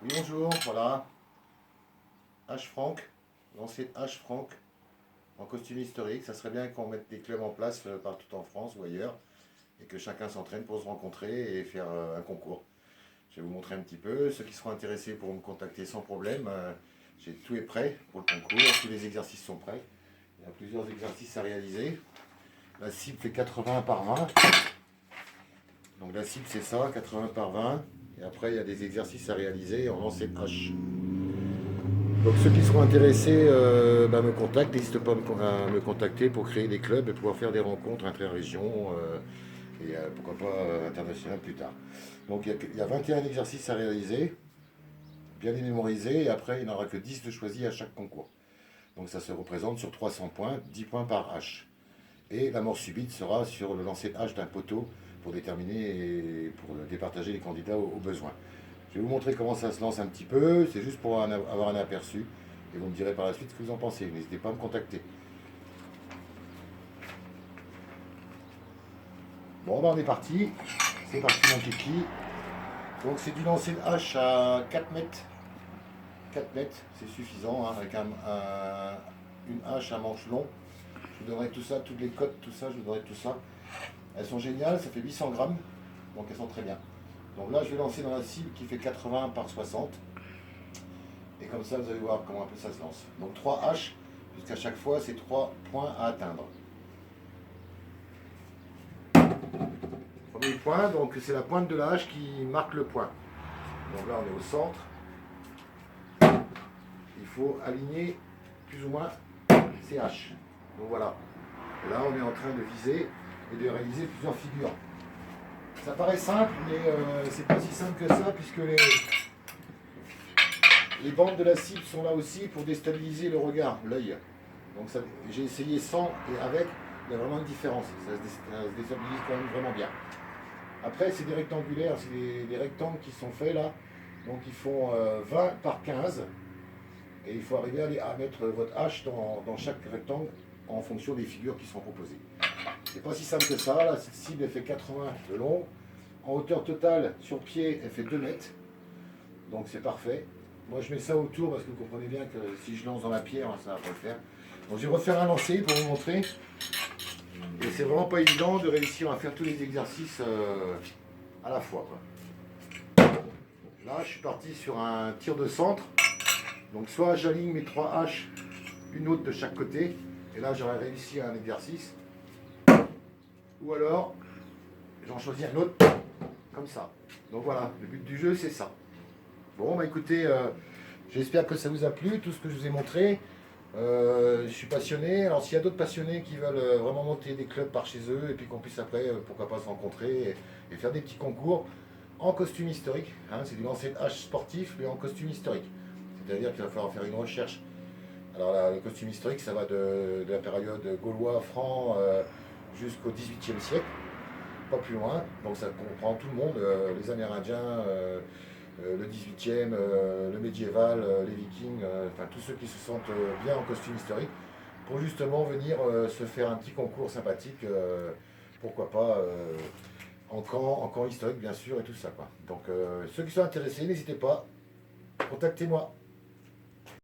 Oui, bonjour, voilà. H. Franck, lancé H. Franck en costume historique. Ça serait bien qu'on mette des clubs en place partout en France ou ailleurs et que chacun s'entraîne pour se rencontrer et faire un concours. Je vais vous montrer un petit peu. Ceux qui seront intéressés pourront me contacter sans problème. Tout est prêt pour le concours, tous les exercices sont prêts. Il y a plusieurs exercices à réaliser. La cible fait 80 par 20. Donc la cible c'est ça, 80 par 20. Et après il y a des exercices à réaliser en lancer H. Donc ceux qui seront intéressés me contactent, n'hésitez pas à me contacter pour créer des clubs et pouvoir faire des rencontres intra-régions et pourquoi pas internationales plus tard. Donc il y a 21 exercices à réaliser, bien les mémoriser et après il n'y en aura que 10 de choisis à chaque concours. Donc ça se représente sur 300 points, 10 points par H. Et la mort subite sera sur le lancer de H d'un poteau pour déterminer et pour départager les candidats au besoin. Je vais vous montrer comment ça se lance un petit peu, c'est juste pour avoir un aperçu. Et vous me direz par la suite ce que vous en pensez. N'hésitez pas à me contacter. Bon, ben on est parti. C'est parti mon kiki. Donc c'est du lancer de hache à 4 mètres. 4 mètres, c'est suffisant, hein, avec une hache à manche long. Je vous donnerai tout ça, toutes les cotes, tout ça, je vous donnerai tout ça. Elles sont géniales, ça fait 800 grammes, donc elles sont très bien. Donc là, je vais lancer dans la cible qui fait 80 par 60. Et comme ça, vous allez voir comment un peu ça se lance. Donc 3 haches, puisqu'à chaque fois, c'est 3 points à atteindre. Premier point, donc c'est la pointe de la hache qui marque le point. Donc là, on est au centre. Il faut aligner plus ou moins ces haches. Donc voilà. Là, on est en train de viser et de réaliser plusieurs figures. Ça paraît simple, mais c'est pas si simple que ça, puisque les bandes de la cible sont là aussi pour déstabiliser le regard, l'œil. Donc j'ai essayé sans et avec, il y a vraiment une différence. Ça se déstabilise quand même vraiment bien. Après, c'est des rectangulaires, c'est des rectangles qui sont faits là. Donc ils font 20 par 15. Et il faut arriver à mettre votre hache dans chaque rectangle en fonction des figures qui sont proposées. C'est pas si simple que ça. La cible elle fait 80 de long. En hauteur totale sur pied, elle fait 2 mètres. Donc c'est parfait. Moi je mets ça autour parce que vous comprenez bien que si je lance dans la pierre, ça va pas le faire. Donc je vais refaire un lancer pour vous montrer. Et c'est vraiment pas évident de réussir à faire tous les exercices à la fois, quoi. Là je suis parti sur un tir de centre. Donc soit j'aligne mes 3 haches, une autre de chaque côté, et là j'aurais réussi un exercice. Ou alors j'en choisis un autre, comme ça. Donc voilà, le but du jeu c'est ça. Bon bah écoutez, j'espère que ça vous a plu, tout ce que je vous ai montré. Je suis passionné, alors s'il y a d'autres passionnés qui veulent vraiment monter des clubs par chez eux, et puis qu'on puisse après, pourquoi pas se rencontrer et faire des petits concours en costume historique, hein, c'est du lancer de hache sportif, mais en costume historique. C'est-à-dire qu'il va falloir faire une recherche. Alors là, le costume historique, ça va de la période gaulois-franc jusqu'au XVIIIe siècle, pas plus loin. Donc ça comprend tout le monde, les Amérindiens, le XVIIIe, le médiéval, les Vikings, enfin tous ceux qui se sentent bien en costume historique, pour justement venir se faire un petit concours sympathique, pourquoi pas en camp historique bien sûr et tout ça, quoi. Donc ceux qui sont intéressés, n'hésitez pas, contactez-moi.